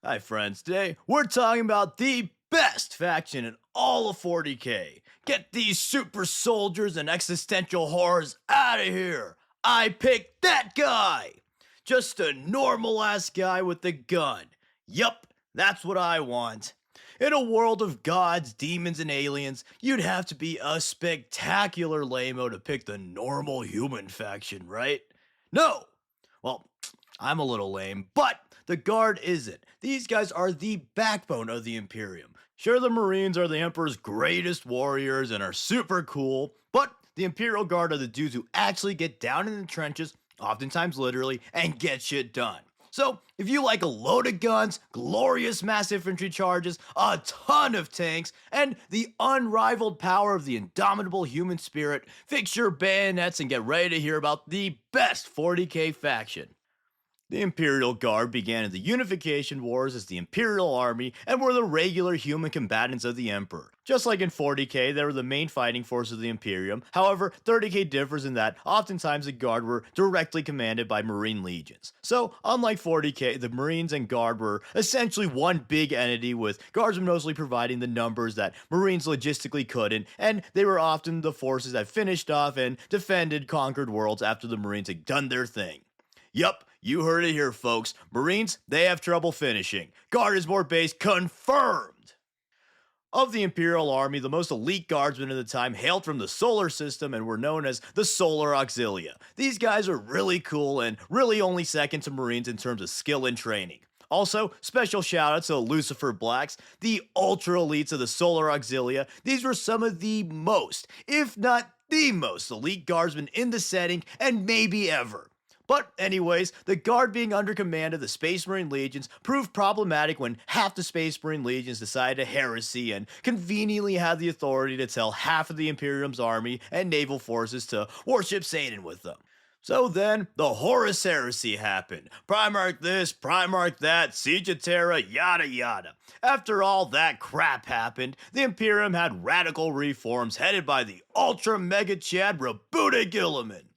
Hi friends, today we're talking about the best faction in all of 40k. Get these super soldiers and existential horrors out of here. I picked that guy. Just a normal ass guy with a gun. Yup, that's what I want. In a world of gods, demons, and aliens, you'd have to be a spectacular lame-o to pick the normal human faction, right? No! Well, I'm a little lame, but the Guard isn't. These guys are the backbone of the Imperium. Sure, the Marines are the Emperor's greatest warriors and are super cool, but the Imperial Guard are the dudes who actually get down in the trenches, oftentimes literally, and get shit done. So, if you like a load of guns, glorious mass infantry charges, a ton of tanks, and the unrivaled power of the indomitable human spirit, fix your bayonets and get ready to hear about the best 40k faction. The Imperial Guard began in the Unification Wars as the Imperial Army and were the regular human combatants of the Emperor. Just like in 40k, they were the main fighting force of the Imperium. However, 30k differs in that oftentimes the Guard were directly commanded by Marine legions. So, unlike 40k, the Marines and Guard were essentially one big entity, with Guards mostly providing the numbers that Marines logistically couldn't, and they were often the forces that finished off and defended conquered worlds after the Marines had done their thing. Yup, you heard it here, folks. Marines, they have trouble finishing. Guard is more base confirmed. Of the Imperial Army, the most elite guardsmen of the time hailed from the solar system and were known as the Solar Auxilia. These guys are really cool and really only second to Marines in terms of skill and training. Also, special shout out to the Lucifer Blacks, the ultra elites of the Solar Auxilia. These were some of the most, if not the most, elite guardsmen in the setting and maybe ever. But anyways, the Guard being under command of the Space Marine Legions proved problematic when half the Space Marine Legions decided to heresy and conveniently had the authority to tell half of the Imperium's army and naval forces to worship Satan with them. So then, the Horus Heresy happened. Primarch this, Primarch that, Siege of Terra, yada yada. After all that crap happened, the Imperium had radical reforms headed by the Ultra Mega Chad Rabuda Gilliman.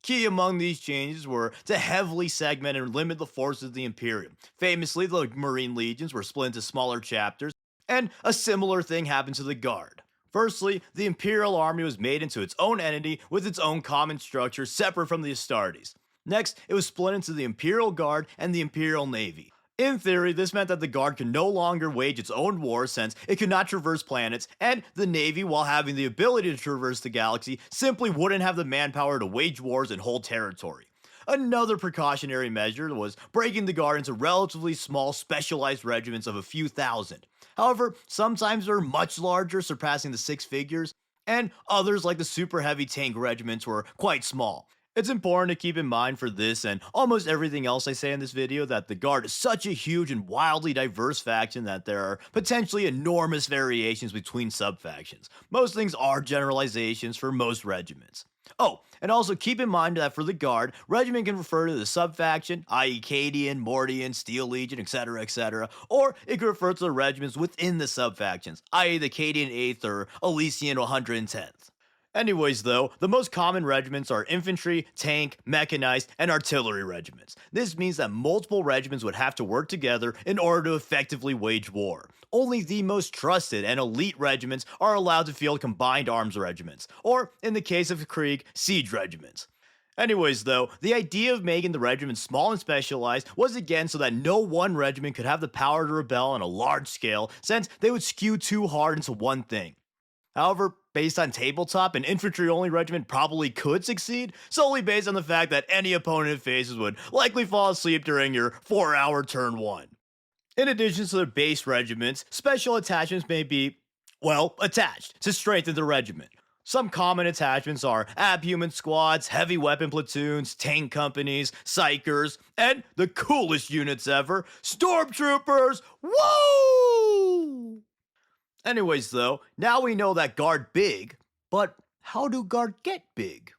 Key among these changes were to heavily segment and limit the forces of the Imperium. Famously, the Marine Legions were split into smaller chapters, and a similar thing happened to the Guard. Firstly, the Imperial Army was made into its own entity with its own common structure separate from the Astartes. Next, it was split into the Imperial Guard and the Imperial Navy. In theory, this meant that the Guard could no longer wage its own war since it could not traverse planets, and the Navy, while having the ability to traverse the galaxy, simply wouldn't have the manpower to wage wars and hold territory. Another precautionary measure was breaking the Guard into relatively small specialized regiments of a few thousand. However, sometimes they're much larger, surpassing the six figures, and others like the super heavy tank regiments were quite small. It's important to keep in mind for this and almost everything else I say in this video that the Guard is such a huge and wildly diverse faction that there are potentially enormous variations between sub-factions. Most things are generalizations for most regiments. Oh, and also keep in mind that for the Guard, regiment can refer to the sub-faction, i.e. Cadian, Mordian, Steel Legion, etc., or it can refer to the regiments within the sub-factions, i.e. the Cadian 8th or Elysian 110th. Anyways though, the most common regiments are infantry, tank, mechanized, and artillery regiments. This means that multiple regiments would have to work together in order to effectively wage war. Only the most trusted and elite regiments are allowed to field combined arms regiments, or in the case of Krieg, siege regiments. Anyways though, the idea of making the regiments small and specialized was again so that no one regiment could have the power to rebel on a large scale, since they would skew too hard into one thing. However, based on tabletop, an infantry-only regiment probably could succeed, solely based on the fact that any opponent it faces would likely fall asleep during your 4-hour turn 1. In addition to their base regiments, special attachments may be, well, attached to strengthen the regiment. Some common attachments are abhuman squads, heavy weapon platoons, tank companies, psychers, and the coolest units ever, stormtroopers! Woo! Anyways though, now we know that Guard big, but how do Guard get big?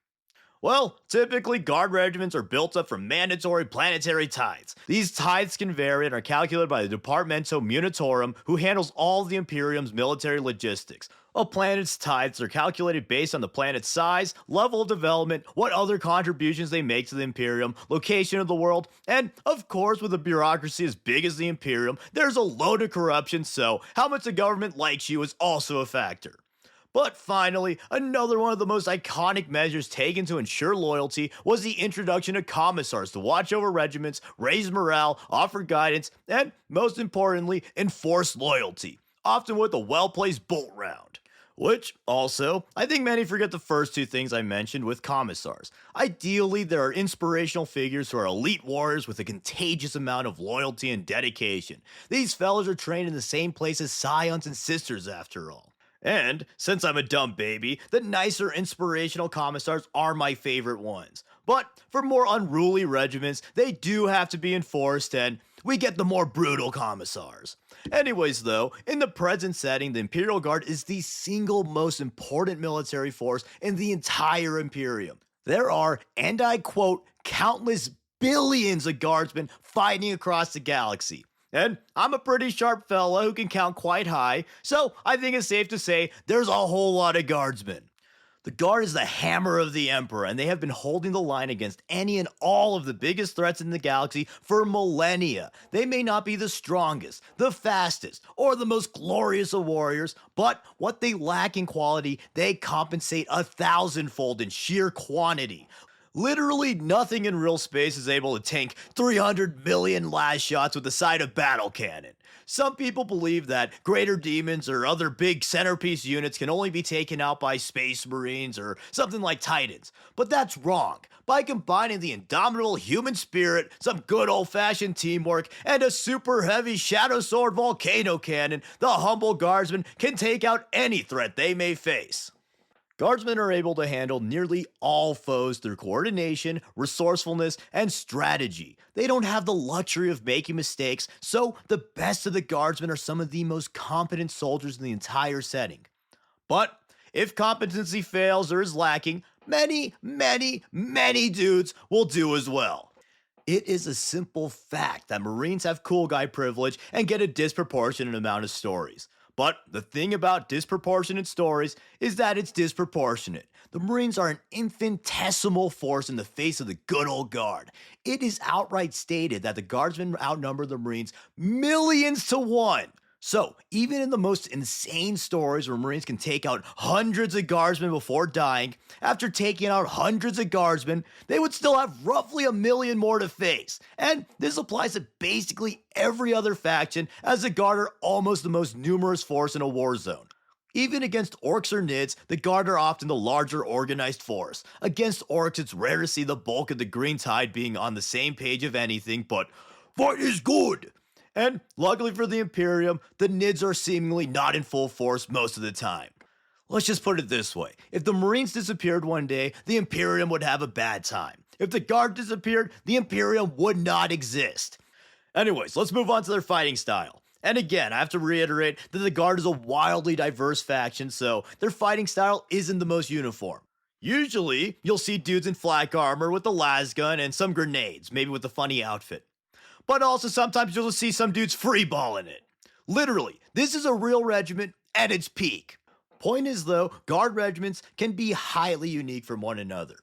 Well, typically Guard regiments are built up from mandatory planetary tithes. These tithes can vary and are calculated by the Departamento Munitorum, who handles all of the Imperium's military logistics. A planet's tithes are calculated based on the planet's size, level of development, what other contributions they make to the Imperium, location of the world, and of course, with a bureaucracy as big as the Imperium, there's a load of corruption, so how much the government likes you is also a factor. But finally, another one of the most iconic measures taken to ensure loyalty was the introduction of commissars to watch over regiments, raise morale, offer guidance, and most importantly, enforce loyalty, often with a well-placed bolt round. Which, also, I think many forget the first two things I mentioned with commissars. Ideally, there are inspirational figures who are elite warriors with a contagious amount of loyalty and dedication. These fellas are trained in the same place as scions and sisters, after all. And, since I'm a dumb baby, the nicer inspirational commissars are my favorite ones. But, for more unruly regiments, they do have to be enforced, and we get the more brutal commissars. Anyways though, in the present setting, the Imperial Guard is the single most important military force in the entire Imperium. There are, and I quote, countless billions of guardsmen fighting across the galaxy. And I'm a pretty sharp fella who can count quite high, so I think it's safe to say there's a whole lot of guardsmen. The Guard is the hammer of the Emperor, and they have been holding the line against any and all of the biggest threats in the galaxy for millennia. They may not be the strongest, the fastest, or the most glorious of warriors, but what they lack in quality, they compensate 1,000-fold in sheer quantity. Literally nothing in real space is able to tank 300 million last shots with the side of battle cannon. Some people believe that greater demons or other big centerpiece units can only be taken out by space marines or something like titans, but that's wrong. By combining the indomitable human spirit, some good old-fashioned teamwork, and a super heavy shadow sword volcano cannon, the humble guardsmen can take out any threat they may face. Guardsmen are able to handle nearly all foes through coordination, resourcefulness, and strategy. They don't have the luxury of making mistakes, so the best of the guardsmen are some of the most competent soldiers in the entire setting. But if competency fails or is lacking, many dudes will do as well. It is a simple fact that Marines have cool guy privilege and get a disproportionate amount of stories. But the thing about disproportionate stories is that it's disproportionate. The Marines are an infinitesimal force in the face of the good old Guard. It is outright stated that the Guardsmen outnumber the Marines millions to one. So, even in the most insane stories where Marines can take out hundreds of Guardsmen before dying, after taking out hundreds of Guardsmen, they would still have roughly 1 million more to face. And this applies to basically every other faction, as the Guard are almost the most numerous force in a war zone. Even against Orcs or Nids, the Guard are often the larger organized force. Against Orcs, it's rare to see the bulk of the Green Tide being on the same page of anything, but fight is good! And luckily for the Imperium, the Nids are seemingly not in full force most of the time. Let's just put it this way. If the Marines disappeared one day, the Imperium would have a bad time. If the Guard disappeared, the Imperium would not exist. Anyways, let's move on to their fighting style. And again, I have to reiterate that the Guard is a wildly diverse faction, so their fighting style isn't the most uniform. Usually, you'll see dudes in flak armor with a lasgun and some grenades, maybe with a funny outfit. But also sometimes you'll see some dudes freeballing it. Literally, this is a real regiment at its peak. Point is though, Guard regiments can be highly unique from one another.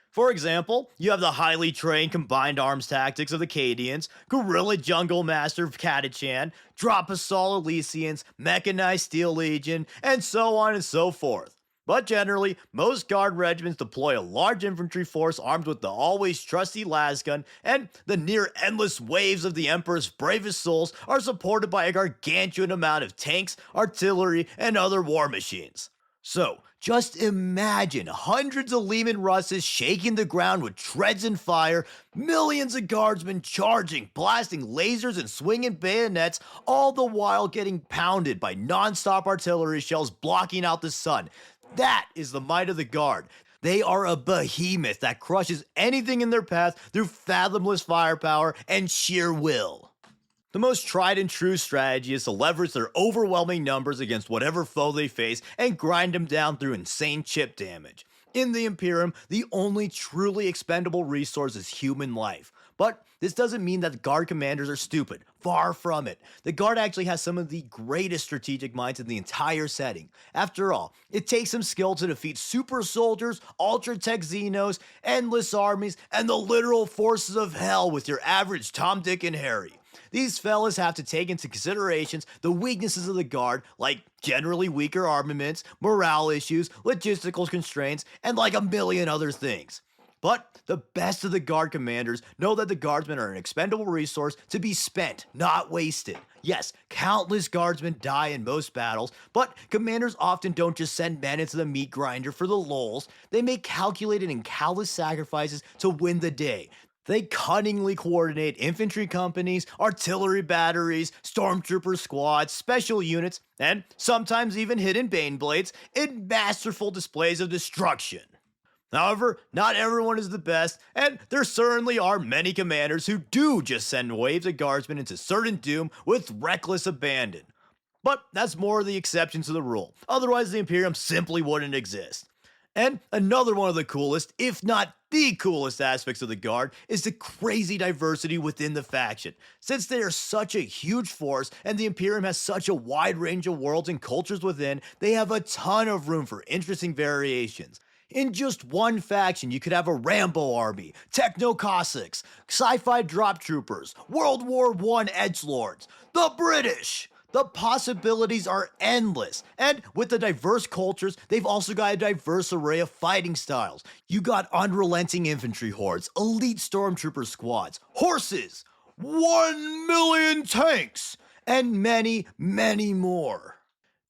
For example, you have the highly trained combined arms tactics of the Cadians, guerrilla jungle master of Catachan, drop assault Elysians, mechanized steel legion, and so on and so forth. But generally, most Guard regiments deploy a large infantry force armed with the always trusty lasgun, and the near-endless waves of the Emperor's bravest souls are supported by a gargantuan amount of tanks, artillery, and other war machines. So, just imagine hundreds of Leman Russes shaking the ground with treads and fire, millions of Guardsmen charging, blasting lasers and swinging bayonets, all the while getting pounded by non-stop artillery shells blocking out the sun. That is the might of the Guard. They are a behemoth that crushes anything in their path through fathomless firepower and sheer will. The most tried and true strategy is to leverage their overwhelming numbers against whatever foe they face and grind them down through insane chip damage. In the Imperium, the only truly expendable resource is human life. But this doesn't mean that the Guard commanders are stupid. Far from it. The Guard actually has some of the greatest strategic minds in the entire setting. After all, it takes some skill to defeat super soldiers, ultra tech Xenos, endless armies, and the literal forces of hell with your average Tom, Dick, and Harry. These fellas have to take into considerations the weaknesses of the Guard, like generally weaker armaments, morale issues, logistical constraints, and like a million other things. But the best of the Guard commanders know that the Guardsmen are an expendable resource to be spent, not wasted. Yes, countless Guardsmen die in most battles, but commanders often don't just send men into the meat grinder for the lulz. They make calculated and callous sacrifices to win the day. They cunningly coordinate infantry companies, artillery batteries, stormtrooper squads, special units, and sometimes even hidden Baneblades in masterful displays of destruction. However, not everyone is the best, and there certainly are many commanders who do just send waves of guardsmen into certain doom with reckless abandon. But that's more the exception to the rule, otherwise the Imperium simply wouldn't exist. And another one of the coolest, if not the coolest aspects of the Guard is the crazy diversity within the faction. Since they are such a huge force and the Imperium has such a wide range of worlds and cultures within, they have a ton of room for interesting variations. In just one faction, you could have a Rambo army, Techno Cossacks, sci-fi drop troopers, World War I edgelords, the British. The possibilities are endless. And with the diverse cultures, they've also got a diverse array of fighting styles. You got unrelenting infantry hordes, elite stormtrooper squads, horses, 1 million tanks, and many, many more.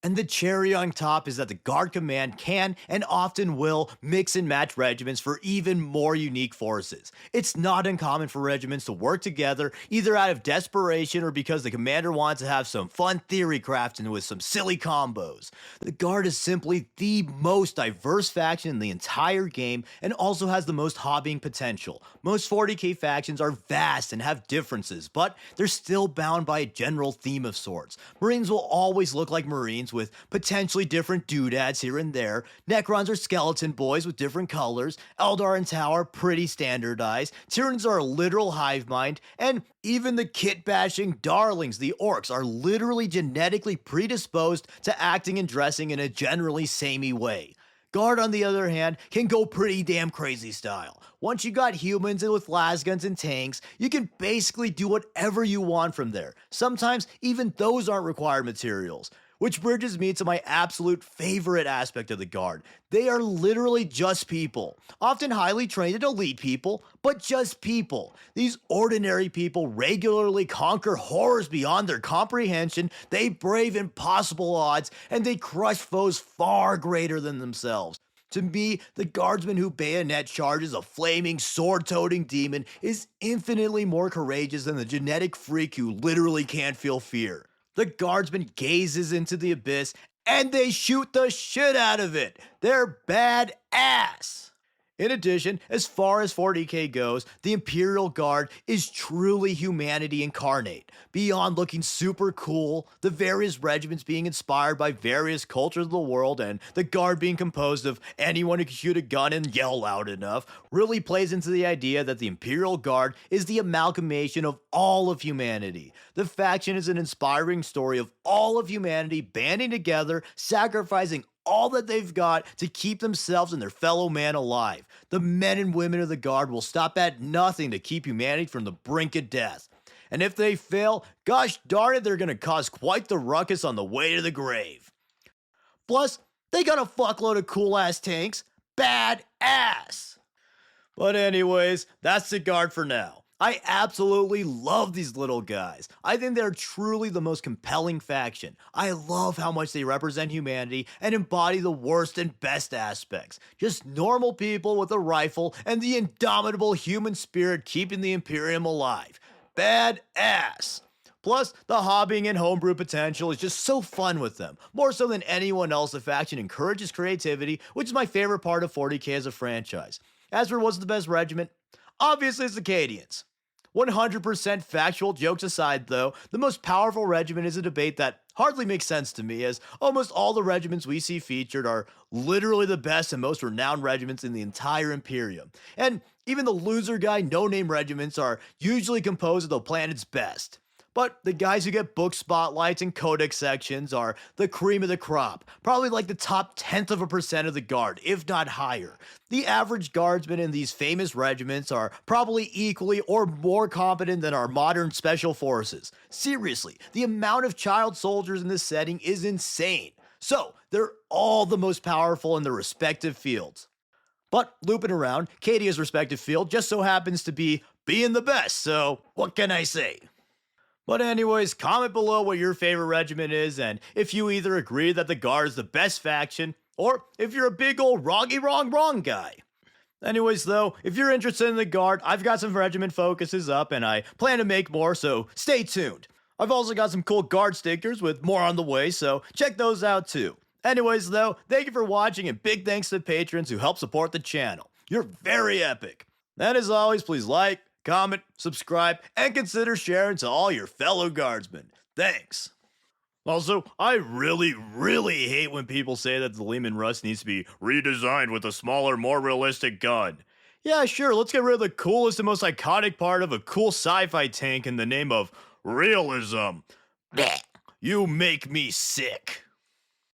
And the cherry on top is that the Guard Command can and often will mix and match regiments for even more unique forces. It's not uncommon for regiments to work together either out of desperation or because the commander wants to have some fun theory crafting with some silly combos. The Guard is simply the most diverse faction in the entire game and also has the most hobbying potential. Most 40k factions are vast and have differences, but they're still bound by a general theme of sorts. Marines will always look like Marines with potentially different doodads here and there. Necrons are skeleton boys with different colors. Eldar and Tau are pretty standardized. Tyranids are a literal hive mind. And even the kit-bashing darlings, the orcs, are literally genetically predisposed to acting and dressing in a generally samey way. Guard, on the other hand, can go pretty damn crazy style. Once you got humans with lasguns and tanks, you can basically do whatever you want from there. Sometimes even those aren't required materials. Which bridges me to my absolute favorite aspect of the Guard. They are literally just people. Often highly trained and elite people, but just people. These ordinary people regularly conquer horrors beyond their comprehension, they brave impossible odds, and they crush foes far greater than themselves. To me, the guardsman who bayonet charges a flaming, sword-toting demon is infinitely more courageous than the genetic freak who literally can't feel fear. The guardsman gazes into the abyss and they shoot the shit out of it. They're badass. In addition, as far as 40k goes, the Imperial Guard is truly humanity incarnate. Beyond looking super cool, the various regiments being inspired by various cultures of the world, and the Guard being composed of anyone who can shoot a gun and yell loud enough, really plays into the idea that the Imperial Guard is the amalgamation of all of humanity. The faction is an inspiring story of all of humanity banding together, sacrificing all that they've got to keep themselves and their fellow man alive. The men and women of the Guard will stop at nothing to keep humanity from the brink of death. And if they fail, gosh darn it, they're gonna cause quite the ruckus on the way to the grave. Plus, they got a fuckload of cool ass tanks. Badass! But anyways, that's the Guard for now. I absolutely love these little guys. I think they're truly the most compelling faction. I love how much they represent humanity and embody the worst and best aspects. Just normal people with a rifle and the indomitable human spirit keeping the Imperium alive. Badass! Plus, the hobbying and homebrew potential is just so fun with them. More so than anyone else, the faction encourages creativity, which is my favorite part of 40k as a franchise. As for what's the best regiment, obviously it's the Cadians. 100% factual jokes aside, though, the most powerful regiment is a debate that hardly makes sense to me, as almost all the regiments we see featured are literally the best and most renowned regiments in the entire Imperium. And even the loser guy, no name regiments are usually composed of the planet's best. But the guys who get book spotlights and codex sections are the cream of the crop, probably like the top tenth of a percent of the guard, if not higher. The average guardsmen in these famous regiments are probably equally or more competent than our modern special forces. Seriously, the amount of child soldiers in this setting is insane. So, they're all the most powerful in their respective fields. But looping around, Cadia's respective field just so happens to be being the best, so what can I say? But anyways, comment below what your favorite regiment is, and if you either agree that the Guard is the best faction, or if you're a big old wrong guy. Anyways though, if you're interested in the Guard, I've got some regiment focuses up, and I plan to make more, so stay tuned. I've also got some cool Guard stickers with more on the way, so check those out too. Anyways though, thank you for watching, and big thanks to the patrons who help support the channel. You're very epic. And as always, please like, comment, subscribe, and consider sharing to all your fellow guardsmen. Thanks. Also, I really hate when people say that the Lehman Russ needs to be redesigned with a smaller, more realistic gun. Yeah, sure, let's get rid of the coolest and most iconic part of a cool sci-fi tank in the name of realism. Blech. You make me sick.